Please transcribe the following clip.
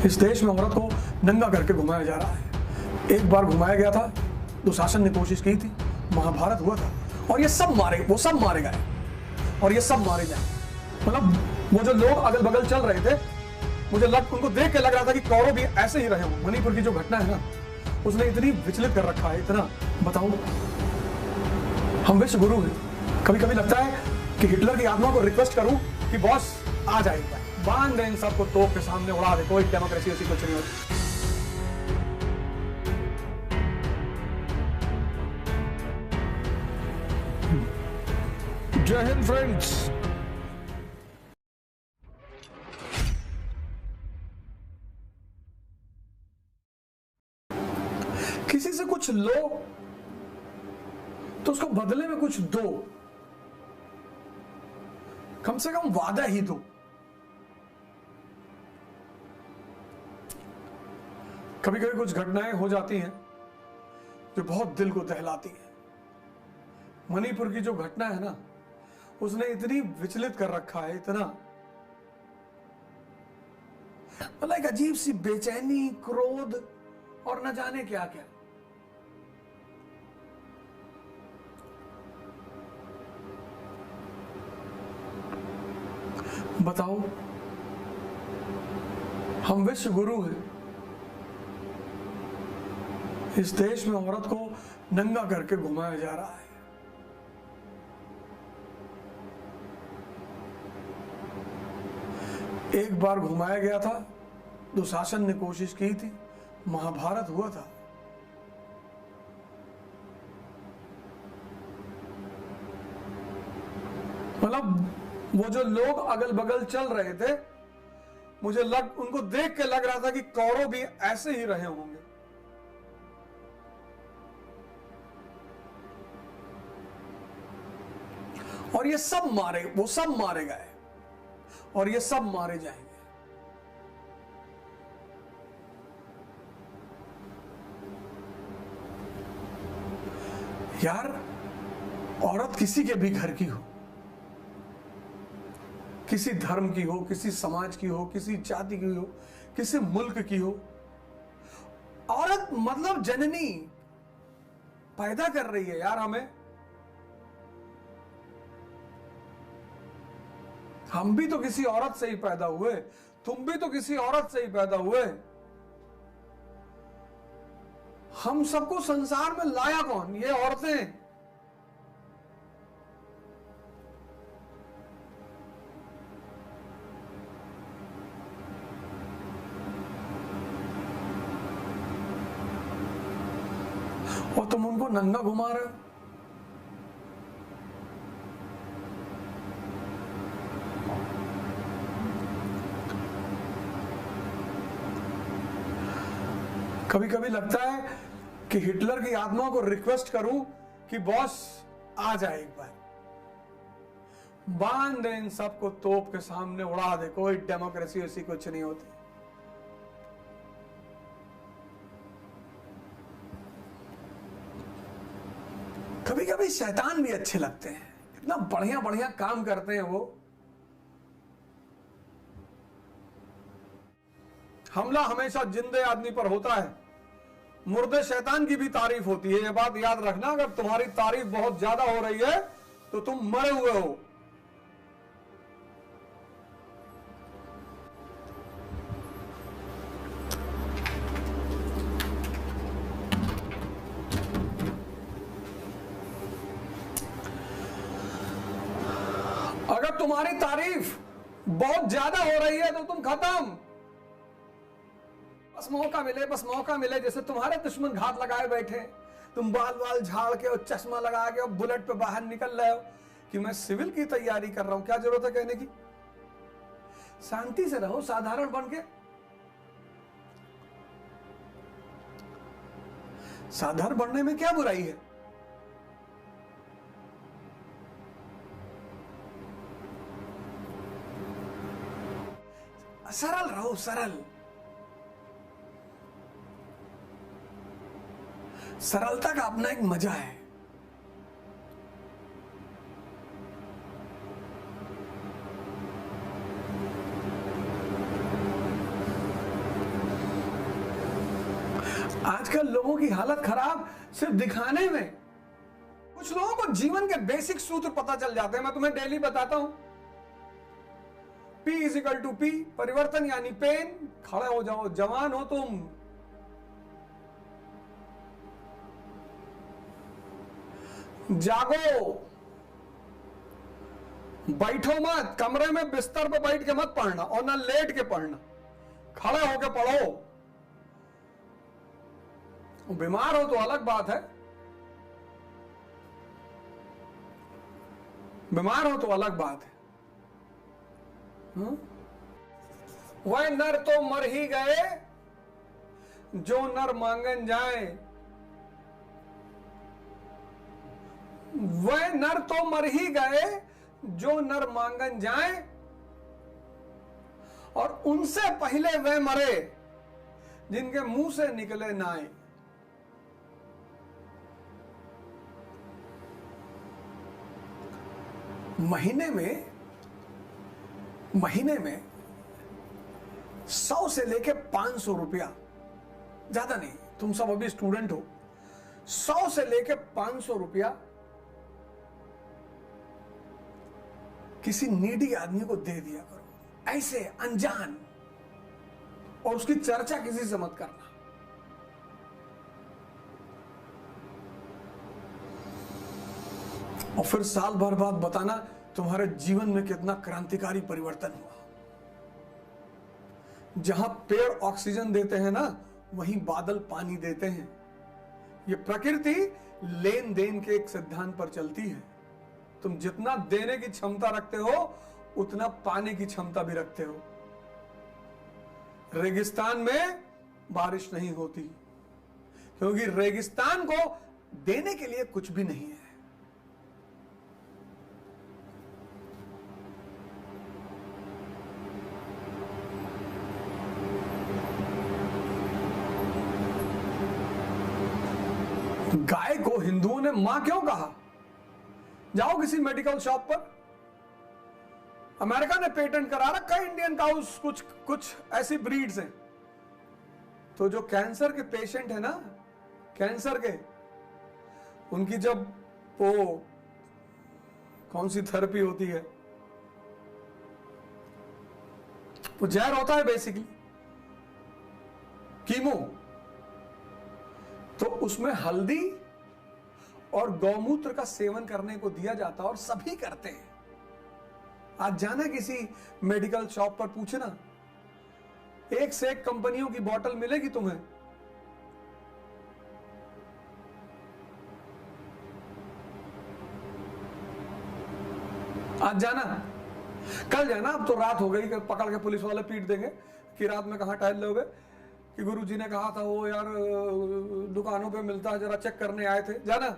इस देश में औरत को नंगा करके घुमाया जा रहा है। एक बार घुमाया गया था, दुशासन ने कोशिश की थी, महाभारत हुआ था, और ये सब वो सब मारे गए, और ये सब मारे जाए। मतलब वो जो लोग अगल बगल चल रहे थे, उनको देख के लग रहा था कि कौरव भी ऐसे ही रहे हो। मणिपुर की जो घटना है ना, उसने इतनी विचलित कर रखा है, इतना। बताओ, हम विश्व गुरु हैं। कभी कभी लगता है कि हिटलर की आत्मा को रिक्वेस्ट करूं कि बॉस आ जाएगा, बांध दे इन सबको तोप के सामने, उड़ा दे, कोई डेमोक्रेसी ऐसी कुछ नहीं होती। जय हिंद फ्रेंड्स। किसी से कुछ लो तो उसको बदले में कुछ दो, कम से कम वादा ही दो। कभी कभी कुछ घटनाएं हो जाती हैं जो बहुत दिल को दहलाती हैं। मणिपुर की जो घटना है ना, उसने इतनी विचलित कर रखा है, इतना। मतलब एक अजीब सी बेचैनी, क्रोध और न जाने क्या क्या। बताओ, हम विश्व गुरु हैं। इस देश में औरत को नंगा करके घुमाया जा रहा है। एक बार घुमाया गया था, दुशासन ने कोशिश की थी, महाभारत हुआ था। मतलब वो जो लोग अगल बगल चल रहे थे, उनको देख के लग रहा था कि कौरव भी ऐसे ही रहे होंगे। और ये सब वो सब मारे गए, और ये सब मारे जाएंगे। यार, औरत किसी के भी घर की हो, किसी धर्म की हो, किसी समाज की हो, किसी जाति की हो, किसी मुल्क की हो, औरत मतलब जननी पैदा कर रही है यार हमें। हम भी तो किसी औरत से ही पैदा हुए, तुम भी तो किसी औरत से ही पैदा हुए। हम सबको संसार में लाया कौन? ये औरतें। और तुम उनको नंगा घुमा रहे हो। कभी कभी लगता है कि हिटलर की आत्मा को रिक्वेस्ट करूं कि बॉस आ जाए, एक बार बांध दे इन सबको तोप के सामने, उड़ा दे, कोई डेमोक्रेसी ऐसी कुछ नहीं होती। कभी कभी शैतान भी अच्छे लगते हैं, इतना बढ़िया बढ़िया काम करते हैं वो। हमला हमेशा जिंदे आदमी पर होता है, मुर्दे शैतान की भी तारीफ होती है। ये बात याद रखना, अगर तुम्हारी तारीफ बहुत ज्यादा हो रही है तो तुम मरे हुए हो। अगर तुम्हारी तारीफ बहुत ज्यादा हो रही है तो तुम खत्म। बस मौका मिले, जैसे तुम्हारे दुश्मन घात लगाए बैठे, तुम बाल झाड़ के और चश्मा लगा के और बुलेट पे बाहर निकल रहे हो कि मैं सिविल की तैयारी कर रहा हूं। क्या जरूरत है कहने की? शांति से रहो, साधारण बन के। साधारण बनने में क्या बुराई है? सरल रहो, सरल। सरलता का अपना एक मजा है। आजकल लोगों की हालत खराब सिर्फ दिखाने में। कुछ लोगों को जीवन के बेसिक सूत्र पता चल जाते हैं। मैं तुम्हें डेली बताता हूं, P=P, परिवर्तन यानी पेन। खड़े हो जाओ, जवान हो तुम, जागो, बैठो मत, कमरे में बिस्तर पर बैठ के मत पढ़ना और ना लेट के पढ़ना, खड़े होके पढ़ो। बीमार हो तो अलग बात है, बीमार हो तो अलग बात है। वह नर तो मर ही गए जो नर मांगन जाए, वह नर तो मर ही गए जो नर मांगन जाए, और उनसे पहले वह मरे जिनके मुंह से निकले नाए। महीने में 100 से लेके 500 रुपया, ज्यादा नहीं, तुम सब अभी स्टूडेंट हो, 100 से लेके 500 रुपया किसी नीडी आदमी को दे दिया करो, ऐसे अनजान, और उसकी चर्चा किसी से मत करना। और फिर साल भर बाद बताना तुम्हारे जीवन में कितना क्रांतिकारी परिवर्तन हुआ। जहां पेड़ ऑक्सीजन देते हैं ना, वहीं बादल पानी देते हैं। ये प्रकृति लेन देन के एक सिद्धांत पर चलती है। तुम जितना देने की क्षमता रखते हो उतना पाने की क्षमता भी रखते हो। रेगिस्तान में बारिश नहीं होती क्योंकि रेगिस्तान को देने के लिए कुछ भी नहीं है। गाय को हिंदुओं ने मां क्यों कहा? जाओ किसी मेडिकल शॉप पर, अमेरिका ने पेटेंट करा रखा है इंडियन काउस, कुछ ऐसी ब्रीड्स हैं। तो जो कैंसर के पेशेंट है ना, कैंसर के, उनकी जब वो कौन सी थेरेपी होती है, वो जहर होता है बेसिकली, कीमो, तो उसमें हल्दी और गौमूत्र का सेवन करने को दिया जाता है और सभी करते हैं। आज जाना किसी मेडिकल शॉप पर, पूछना, एक से एक कंपनियों की बोतल मिलेगी तुम्हें। आज जाना, कल जाना, अब तो रात हो गई, पकड़ के पुलिस वाले पीट देंगे कि रात में कहां टहल लोगे, कि गुरुजी ने कहा था वो यार दुकानों पे मिलता है, जरा चेक करने आए थे। जाना।